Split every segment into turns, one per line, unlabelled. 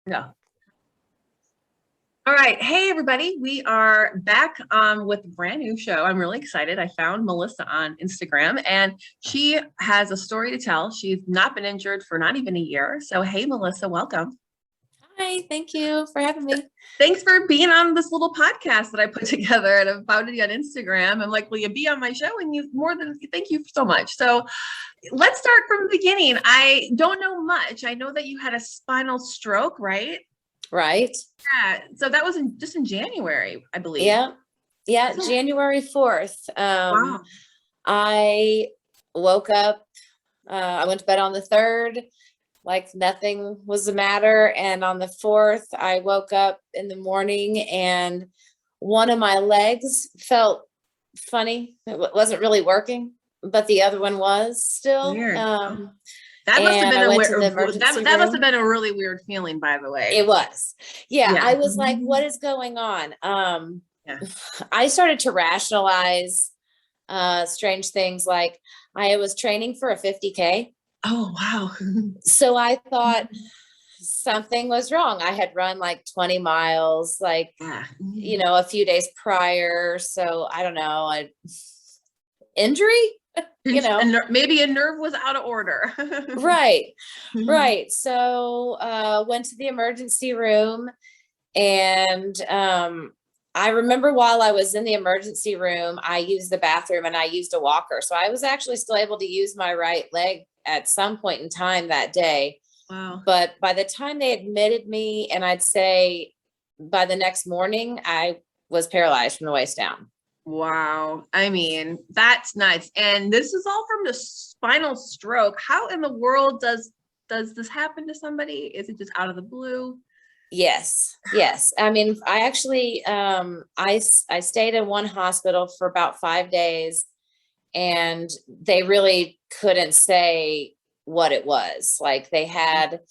Yeah. All right. Hey, everybody. We are back with a brand new show. I'm really excited. I found Melissa on Instagram and she has a story to tell. She's not been injured for not even a year. So, hey, Melissa, welcome.
Hi, thank you for having me.
Thanks for being on this little podcast that I put together and I found you on Instagram. I'm like, will you be on my show? And you more than thank you so much. So, let's start from the beginning. I don't know much. I know that you had a spinal stroke, right?
Right.
Yeah. So that was just in January, I believe.
Yeah. Yeah.
So,
January 4th.
wow.
I woke up, I went to bed on the 3rd, like nothing was the matter. And on the 4th, I woke up in the morning and one of my legs felt funny. It wasn't really working, but the other one was still.
Weird. That must have
And
been
I
a
went to
weird
the emergency
that must have
room.
been a really weird feeling, by the way.
It was. Yeah.
Yeah.
I was like, what is going on?
Yeah.
I started to rationalize strange things like I was training for a 50K.
Oh, wow.
So I thought something was wrong. I had run like 20 miles, like,
Yeah.
a few days prior. So I don't know, injury,
Maybe a nerve was out of order.
Right. Right. So went to the emergency room and I remember while I was in the emergency room, I used the bathroom and I used a walker. So I was actually still able to use my right leg at some point in time that day.
Wow.
But by the time they admitted me, and I'd say by the next morning, I was paralyzed from the waist down.
Wow. I mean, that's nuts. And this is all from the spinal stroke. How in the world does this happen to somebody? Is it just out of the blue?
Yes. Yes. I mean, I actually, I stayed in one hospital for about 5 days and they really couldn't say what it was. Like they had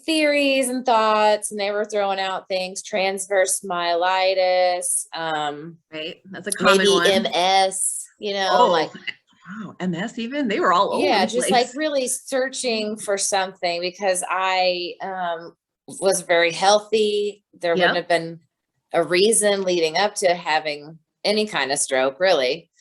theories and thoughts and they were throwing out things, transverse myelitis,
Right. That's a common
maybe
one.
MS,
Oh,
like,
wow. MS even? They were all over
yeah,
the
just like
place.
really searching for something because I, was very healthy. There wouldn't
Yep.
have been a reason leading up to having any kind of stroke, really.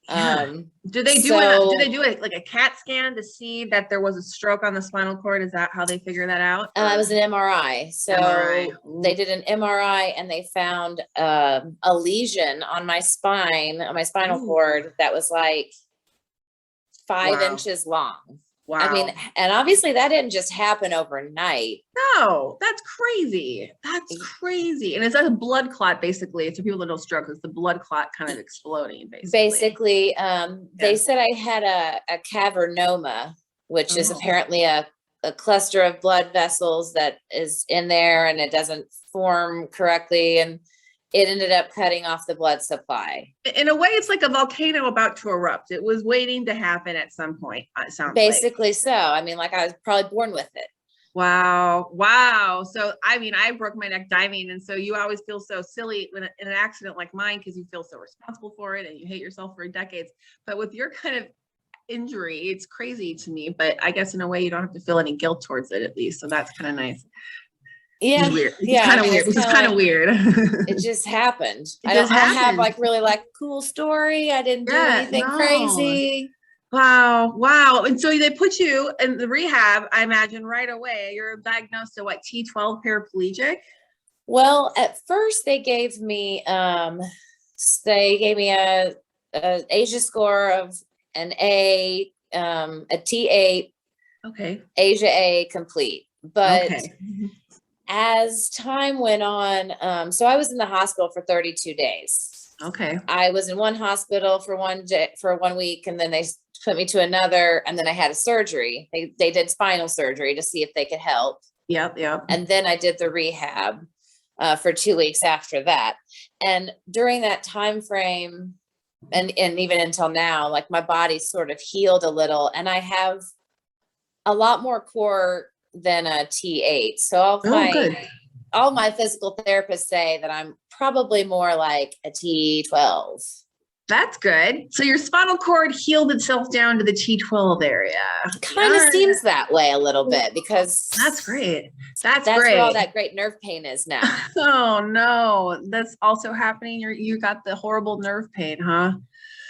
Yeah. Do they do it like a CAT scan to see that there was a stroke on the spinal cord? Is that how they figure that out?
It was an MRI. So
MRI.
they did an MRI and they found a lesion on my spine, on my spinal
Ooh.
cord that was like 5
Wow.
inches long.
Wow.
I mean, and obviously that didn't just happen overnight.
No, that's crazy. That's crazy. And it's like a blood clot, basically. To people that know stroke, it's the blood clot kind of exploding, basically.
They said I had a cavernoma, which is
Oh,
apparently a cluster of blood vessels that is in there and it doesn't form correctly. And it ended up cutting off the blood supply.
in a way, it's like a volcano about to erupt. It was waiting to happen at some point, it sounds
Basically, so. I mean, like I was probably born with it.
Wow. Wow. So, I mean, I broke my neck diving. And so you always feel so silly when in an accident like mine, because you feel so responsible for it and you hate yourself for decades. But with your kind of injury, it's crazy to me. But I guess in a way, you don't have to feel any guilt towards it, at least. So that's kind of nice.
Yeah.
Weird.
Yeah.
Kind of weird. Which is kind of weird.
It just happened.
It
I
just
don't
happened.
have like really like cool story. I didn't do anything crazy.
Wow. Wow. And so they put you in the rehab, I imagine, right away. You're diagnosed at what, T12 paraplegic?
Well, at first they gave me a Asia score of an A, a T8.
Okay.
Asia A complete. But
okay.
As time went on, so I was in the hospital for 32 days.
Okay.
I was in one hospital for 1 week, and then they put me to another, and then I had a surgery. They did spinal surgery to see if they could help.
Yep.
And then I did the rehab for 2 weeks after that. And during that time frame, and even until now, like my body sort of healed a little, and I have a lot more core than a T8. So all my physical therapists say that I'm probably more like a T12.
That's good. So your spinal cord healed itself down to the T12 area.
Kind of seems that way a little bit, because
That's great. That's
where
great.
all that great nerve pain is now.
Oh no, that's also happening. You got the horrible nerve pain, huh?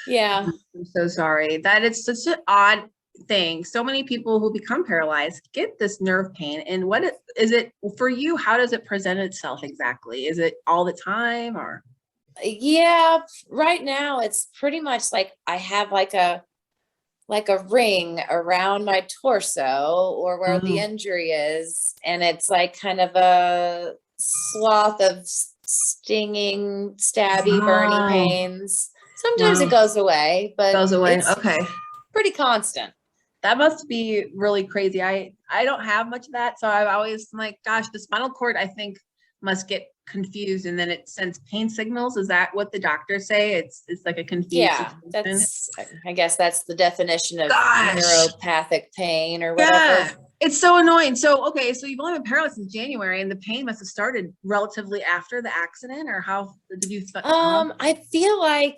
Yeah.
I'm so sorry. That it's such an odd thing. So many people who become paralyzed get this nerve pain. And is it for you? How does it present itself exactly? Is it all the time or?
Yeah, right now it's pretty much like I have like a ring around my torso, or where the injury is, and it's like kind of a swath of stinging, stabby, burning pains. Sometimes it goes away, but it's
Okay.
pretty constant.
That must be really crazy. I don't have much of that, so I've always like, gosh, the spinal cord I think must get confused, and then it sends pain signals. Is that what the doctors say? It's like a confused situation?
I guess that's the definition of neuropathic pain or whatever.
Yeah, it's so annoying. So okay, so you've only been paralyzed since January, and the pain must have started relatively after the accident, or how did you?
I feel like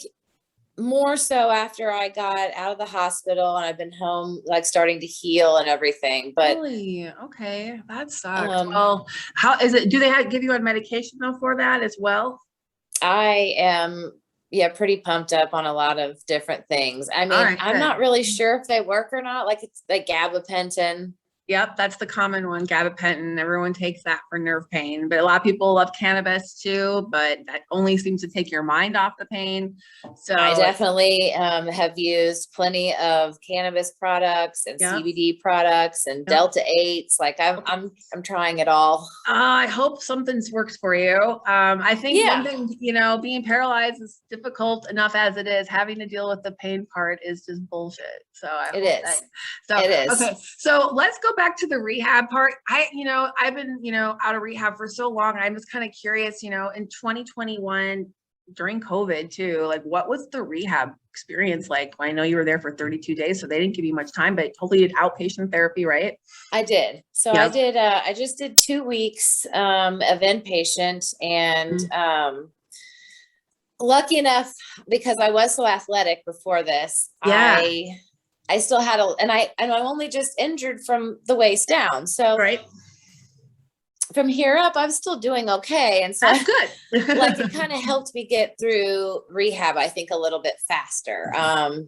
more so after I got out of the hospital and I've been home, like starting to heal and everything. But
really, okay, that sucks. Well, how is it? Do they give you on medication though for that as well?
I am, pretty pumped up on a lot of different things. I mean, I'm not really sure if they work or not. Like, it's like gabapentin.
Yep, that's the common one, gabapentin. Everyone takes that for nerve pain, but a lot of people love cannabis too, but that only seems to take your mind off the pain. So
I definitely have used plenty of cannabis products and CBD products and Delta 8s. Like I'm trying it all.
I hope something works for you. I think one thing, being paralyzed is difficult enough as it is. Having to deal with the pain part is just bullshit. So it is. Okay. So let's go back to the rehab part. I've been, out of rehab for so long. I'm just kind of curious, in 2021 during COVID too, like what was the rehab experience like? I know you were there for 32 days, so they didn't give you much time, but totally did outpatient therapy, right?
I did. So I just did 2 weeks of inpatient, and lucky enough, because I was so athletic before this, I still had and I'm only just injured from the waist down. So from here up, I'm still doing okay. And so
that's good.
Like it kind of helped me get through rehab, I think, a little bit faster.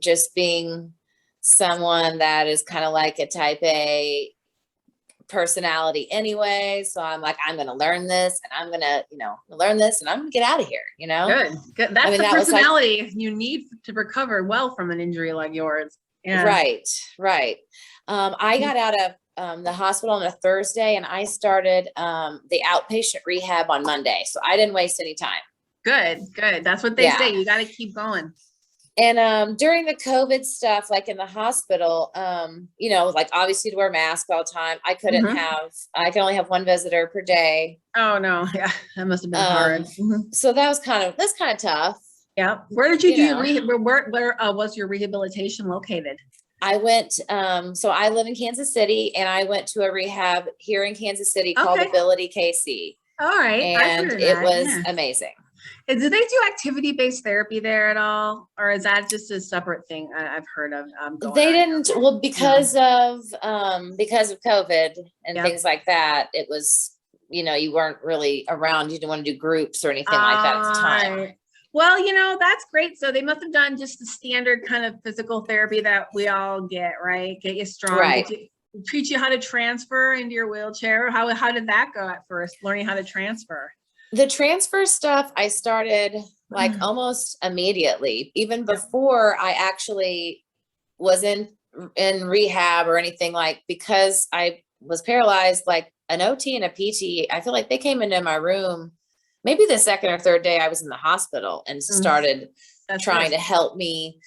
Just being someone that is kind of like a type A personality anyway. So I'm like, I'm going to learn this, and I'm going to, learn this, and I'm going to get out of here,
Good. That's the personality you need to recover well from an injury like yours. Yeah.
Right. I got out of the hospital on a Thursday, and I started the outpatient rehab on Monday. So I didn't waste any time.
Good. That's what they say. You got to keep going.
And during the COVID stuff, like in the hospital, like obviously to wear masks all the time. I could only have one visitor per day.
Oh no. Yeah. That must have been hard.
So that's kind of tough.
Yeah. Where did you do your rehab? Where was your rehabilitation located?
I went, so I live in Kansas City, and I went to a rehab here in Kansas City called Ability KC.
All right.
And it was amazing.
Do they do activity-based therapy there at all? Or is that just a separate thing I've heard of?
They didn't, because of COVID and things like that. It was, you weren't really around. You didn't want to do groups or anything like that at the time.
Well, that's great. So they must have done just the standard kind of physical therapy that we all get, right? Get you strong.
Right.
Teach you how to transfer into your wheelchair. How did that go at first, learning how to transfer?
The transfer stuff, I started like almost immediately, even before I actually was in rehab or anything, like, because I was paralyzed, like an OT and a PT, I feel like they came into my room maybe the second or third day I was in the hospital and started trying to help me,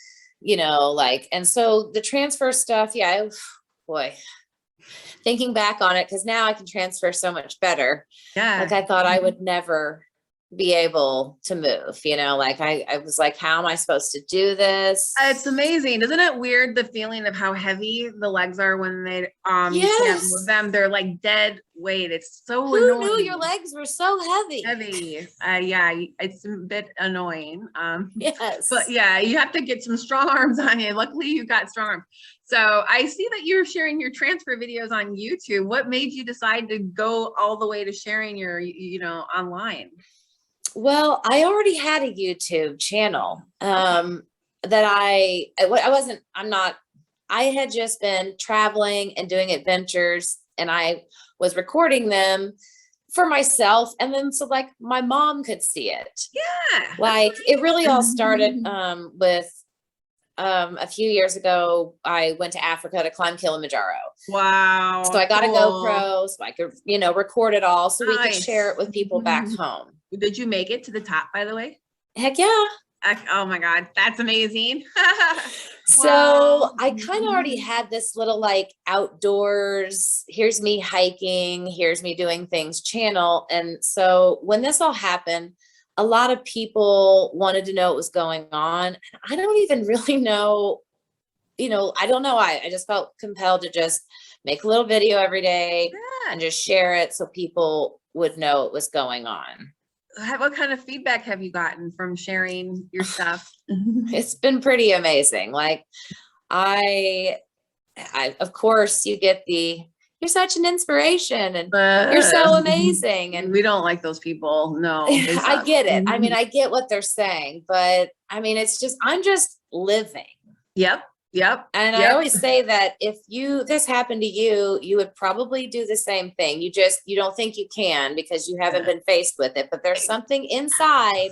and so the transfer stuff, boy, thinking back on it, because now I can transfer so much better.
Yeah.
Like I thought I would never be able to move, like I was like, how am I supposed to do this?
It's amazing. Isn't it weird, the feeling of how heavy the legs are when they you can't move them? They're like dead weight. It's so
Who
annoying.
knew your legs were so heavy?
Yeah, it's a bit annoying.
Yes.
But yeah, you have to get some strong arms on you. Luckily you got strong arms. So I see that you're sharing your transfer videos on YouTube. What made you decide to go all the way to sharing your, online?
Well, I already had a YouTube channel that I had just been traveling and doing adventures, and I was recording them for myself. And then so like my mom could see it.
Yeah.
Like it really all started with a few years ago. I went to Africa to climb Kilimanjaro.
Wow.
So I got a GoPro so I could, record it all so we could share it with people back home.
Did you make it to the top, by the way?
Heck yeah.
Oh my God, that's amazing.
So I kind of already had this little like outdoors, here's me hiking, here's me doing things channel. And so when this all happened, a lot of people wanted to know what was going on. I don't even really know, I don't know. I just felt compelled to just make a little video every day and just share it so people would know what was going on.
What kind of feedback have you gotten from sharing your stuff?
It's been pretty amazing. Like I of course you get you're such an inspiration and you're so amazing. And
we don't like those people. No,
I get it. I mean, I get what they're saying, but I mean, I'm just living.
Yep.
And I always say that if this happened to you, you would probably do the same thing. You don't think you can because you haven't been faced with it, but there's something inside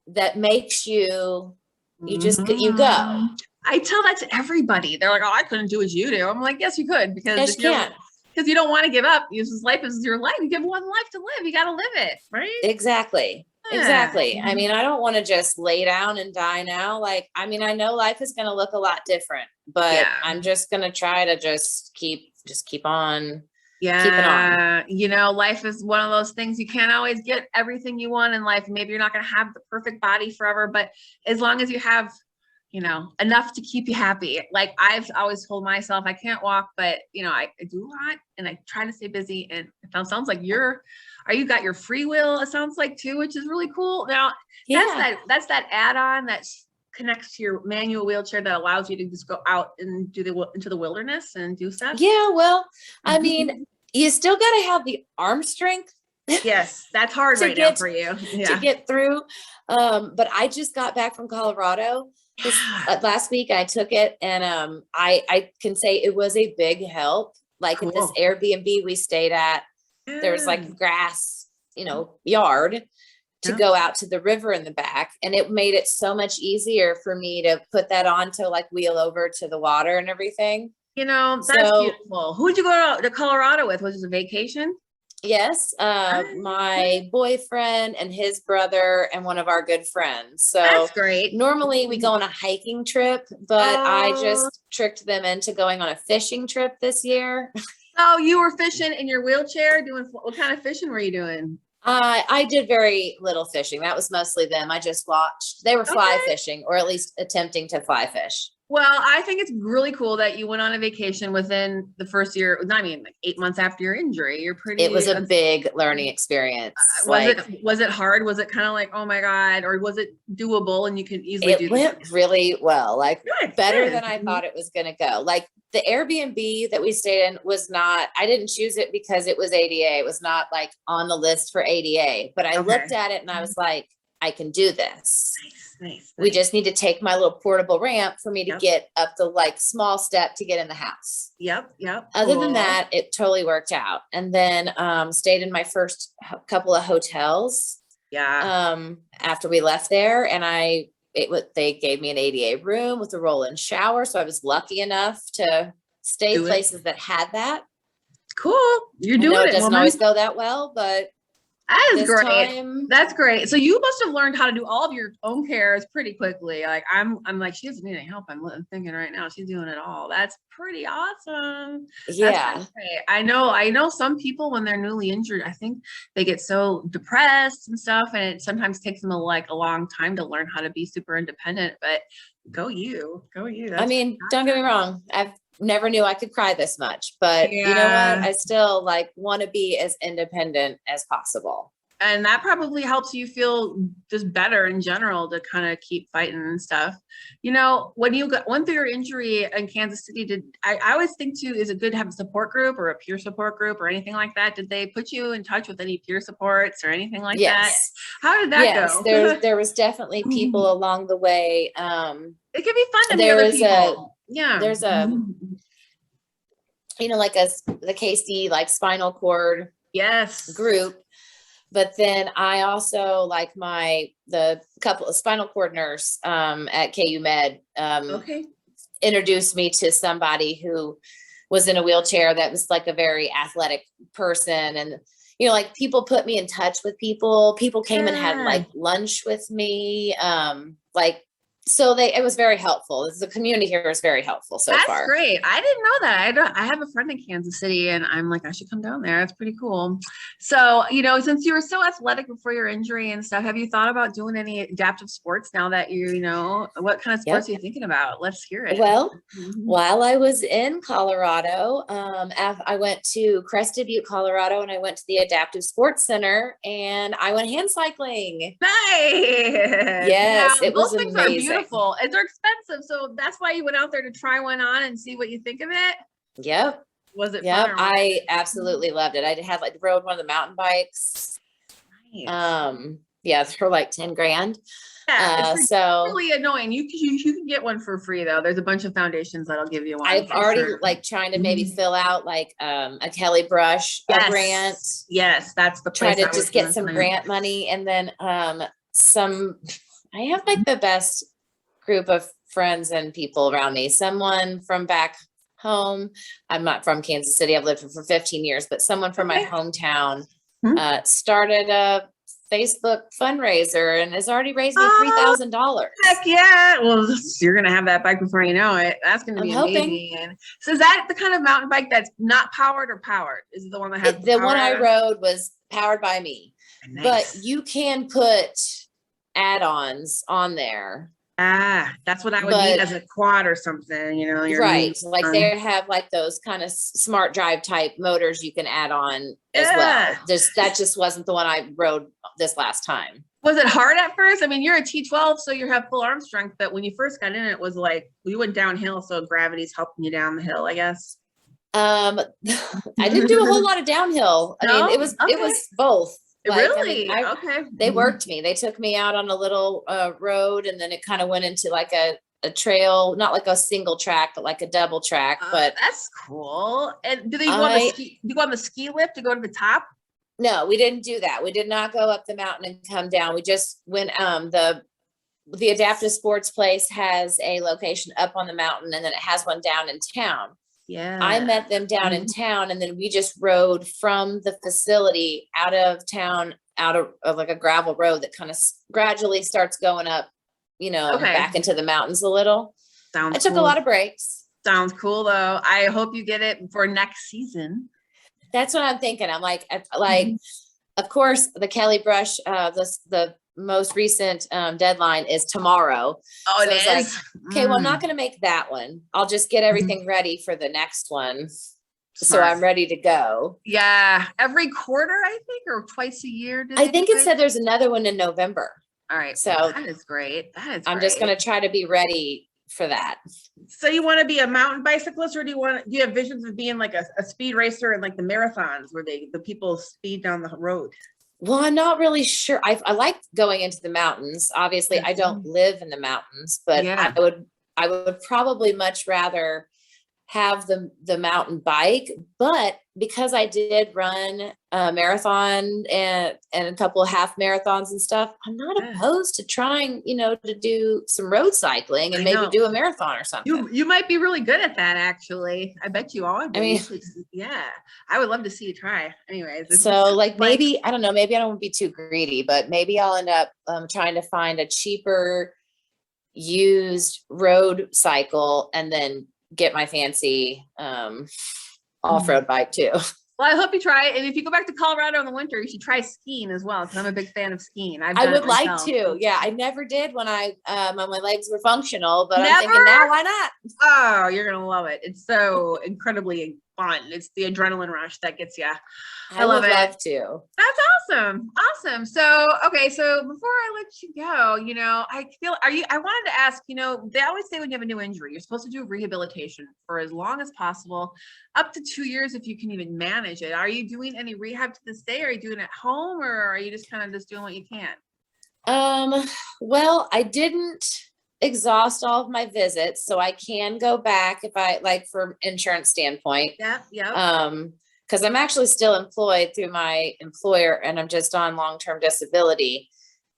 that makes you go.
I tell that to everybody. They're like, oh, I couldn't do what you do. I'm like, yes, you could, because you don't want to give up. Life is your life. You give one life to live. You got to live it. Right.
Exactly. I mean, I don't want to just lay down and die now. Like, I mean, I know life is going to look a lot different, but I'm just going to try to just keep on.
Yeah. Keeping on. Life is one of those things. You can't always get everything you want in life. Maybe you're not going to have the perfect body forever, but as long as you have, enough to keep you happy. Like I've always told myself I can't walk, but I do a lot and I try to stay busy. And it sounds like you got your free will, it sounds like too, which is really cool. Now that's that add-on that connects to your manual wheelchair that allows you to just go out and into the wilderness and do stuff.
Yeah. Well, I mean, you still got to have the arm strength.
Yes. That's hard right now for you
to get through. But I just got back from Colorado last week. I took it and I can say it was a big help. Like at this Airbnb we stayed at, there was like grass, yard to go out to the river in the back. And it made it so much easier for me to put that on to like wheel over to the water and everything.
That's beautiful. Who'd you go to Colorado with? Was it a vacation?
Yes. My boyfriend and his brother and one of our good friends. So
that's great.
Normally we go on a hiking trip, but I just tricked them into going on a fishing trip this year.
Oh, you were fishing in your wheelchair what kind of fishing were you doing?
I did very little fishing. That was mostly them. I just watched. They were fly fishing, or at least attempting to fly fish.
Well, I think it's really cool that you went on a vacation within the first year. I mean, like 8 months after your injury. It
was a big learning experience.
Was it hard? Was it kind of like, oh my God, or was it doable and you can easily do it? It
went really well, like better than I thought it was going to go. Like the Airbnb that we stayed in I didn't choose it because it was ADA. It was not like on the list for ADA, but I looked at it and I was like, I can do this.
Nice.
We just need to take my little portable ramp for me to get up the like small step to get in the house.
Yep.
Other than that, it totally worked out. And then stayed in my first couple of hotels.
Yeah.
After we left there, and they gave me an ADA room with a roll-in shower. So I was lucky enough to stay places that had that.
Cool. You're doing it.
It doesn't always go that well, but
That is
this
great.
time.
That's great. So you must have learned how to do all of your own cares pretty quickly. Like I'm like, she doesn't need any help. I'm thinking right now she's doing it all. That's pretty awesome.
Yeah.
That's great. I know some people when they're newly injured, I think they get so depressed and stuff, and it sometimes takes them a long time to learn how to be super independent. But go you.
I mean, don't get me wrong. I've never knew I could cry this much, but you know what? I still like want to be as independent as possible.
And that probably helps you feel just better in general to kind of keep fighting and stuff. You know, when you went through your injury in Kansas City, I always think too, is it good to have a support group or a peer support group or anything like that? Did they put you in touch with any peer supports or anything like that? How did that go?
There was definitely people along the way.
It can be fun to meet other people.
There's a, you know, like the KC, like spinal cord group. But then I also like the couple of spinal cord nurse at KU Med introduced me to somebody who was in a wheelchair that was like a very athletic person. And, you know, like people put me in touch with people. People came and had like lunch with me. So it was very helpful. The community here is very helpful so far.
That's great. I didn't know that. I have a friend in Kansas City and I'm like, I should come down there. That's pretty cool. So, you know, since you were so athletic before your injury and stuff, have you thought about doing any adaptive sports now that you know, what kind of sports are you thinking about? Let's hear it.
Well, while I was in Colorado, I went to Crested Butte, Colorado, and I went to the Adaptive Sports Center and I went hand cycling.
Nice.
Yes, it was amazing.
Are beautiful. They're expensive, so that's why you went out there to try one on and see what you think of it.
Yep.
Was it fun?
I absolutely loved it. I had rode one of the mountain bikes. Nice. For like 10 grand.
Yeah, it's really annoying. You can get one for free though. There's a bunch of foundations that'll give you one.
I've already trying to maybe fill out a Kelly Brush grant.
Yes, that's the
try to just get some grant money, and then I have the best group of friends and people around me. Someone from back home. I'm not from Kansas City. I've lived for 15 years, but someone from my hometown started a Facebook fundraiser and has already raised me $3,000.
Heck yeah. Well, you're going to have that bike before you know it. That's going to be amazing. And so is that the kind of mountain bike that's not powered or powered? Is it the one that has
the one I rode was powered by me, but you can put add-ons on there.
That's what I would need as a quad or something, you know.
Right. They have those kind of smart drive type motors you can add on as well. That just wasn't the one I rode this last time.
Was it hard at first? I mean, you're a T12, so you have full arm strength, but when you first got in, it was like you went downhill, so gravity's helping you down the hill, I guess.
I didn't do a whole lot of downhill. I mean, it was both.
Really?
They worked me. They took me out on a little road, and then it kind of went into a trail, not like a single track, but like a double track. But
that's cool. And do you go on the ski lift to go to the top?
No, we didn't do that. We did not go up the mountain and come down. We just went. The adaptive sports place has a location up on the mountain, and then it has one down in town.
Yeah.
I met them down in town, and then we just rode from the facility out of town, out of like a gravel road that kind of gradually starts going up, back into the mountains a little. I took a lot of breaks.
Sounds cool though. I hope you get it for next season.
That's what I'm thinking. I'm like, of course, the Kelly Brush, the most recent deadline is tomorrow.
Oh, so it is.
Okay, well, I'm not going to make that one. I'll just get everything ready for the next one. So I'm ready to go.
Yeah. Every quarter, I think, or twice a year.
I think it said there's another one in November.
All right. So that is great.
I'm just going to try to be ready for that.
So you want to be a mountain bicyclist, or do you have visions of being like a speed racer and like the marathons where the people speed down the road?
Well, I'm not really sure. I like going into the mountains. Obviously, I don't live in the mountains, but I would probably much rather have the mountain bike, but because I did run a marathon and a couple of half marathons and stuff, I'm not
Yeah.
opposed to trying, to do some road cycling and
I
maybe
know.
do a marathon or something.
You might be really good at that, actually. I bet you are.
I mean,
yeah, I would love to see you try. Anyways,
so like maybe, I don't know, maybe I don't want to be too greedy, but maybe I'll end up trying to find a cheaper used road cycle and then get my fancy off-road bike too.
Well, I hope you try it. And if you go back to Colorado in the winter, you should try skiing as well, because I'm a big fan of skiing.
I would like to. Yeah, I never did when my legs were functional, but I'm thinking now, why not?
Oh, you're gonna love it. It's so incredibly fun. It's the adrenaline rush that gets you.
I love to.
That's awesome. Awesome. So, okay. So before I let you go, I wanted to ask, they always say when you have a new injury, you're supposed to do rehabilitation for as long as possible, up to 2 years if you can even manage it. Are you doing any rehab to this day? Are you doing it at home, or are you just kind of just doing what you can?
Well, I didn't exhaust all of my visits, so I can go back if I like from insurance standpoint.
Yeah.
Because I'm actually still employed through my employer and I'm just on long-term disability.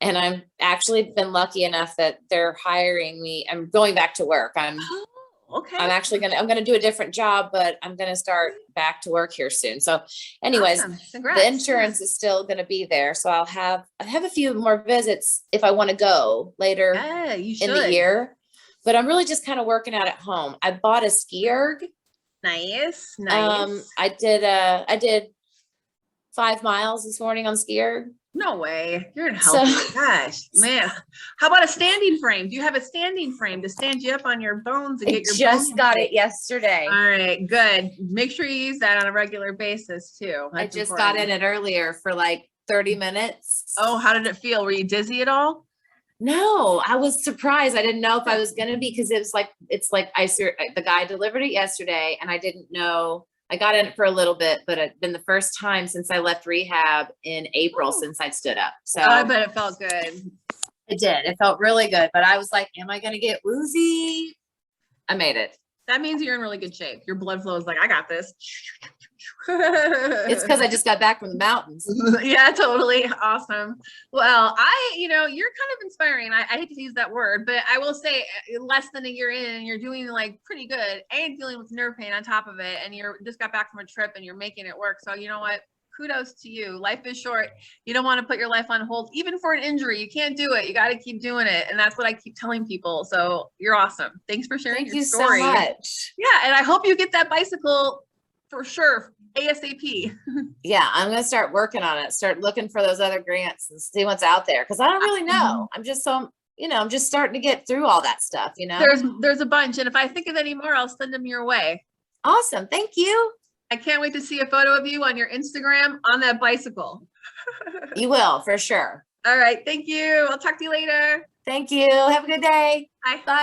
And I'm actually been lucky enough that they're hiring me. I'm going back to work.
Okay.
I'm going to do a different job, but I'm going to start back to work here soon. So anyways,
awesome.
The insurance is still going to be there. So I have a few more visits if I want to go later in the year, but I'm really just kind of working out at home. I bought a ski erg.
Nice.
I did 5 miles this morning on ski erg.
No way. You're in healthy. Gosh, man. How about a standing frame? Do you have a standing frame to stand you up on your bones and get your
just got it yesterday.
All right, good. Make sure you use that on a regular basis too.
I just got in it earlier for like 30 minutes.
Oh, how did it feel? Were you dizzy at all?
No, I was surprised. I didn't know if I was going to be, because it's like the guy delivered it yesterday and I didn't know. I got in it for a little bit, but it's been the first time since I left rehab in April since I stood up. So
I bet it felt good.
It did. It felt really good, but I was like, am I going to get woozy? I made it.
That means you're in really good shape. Your blood flow is like, I got this.
It's because I just got back from the mountains.
Yeah, totally. Awesome. Well, you're kind of inspiring. I hate to use that word, but I will say less than a year in and you're doing like pretty good and dealing with nerve pain on top of it. And you're just got back from a trip and you're making it work. So you know what? Kudos to you. Life is short. You don't want to put your life on hold, even for an injury. You can't do it. You got to keep doing it. And that's what I keep telling people. So you're awesome. Thanks for sharing your story.
Thank you so much.
Yeah. And I hope you get that bicycle for sure. ASAP.
Yeah, I'm going to start working on it. Start looking for those other grants and see what's out there. Cause I don't really know. I'm just I'm just starting to get through all that stuff,
There's a bunch. And if I think of any more, I'll send them your way.
Awesome. Thank you.
I can't wait to see a photo of you on your Instagram on that bicycle.
You will, for sure.
All right. Thank you. I'll talk to you later.
Thank you. Have a good day.
Bye.
Bye.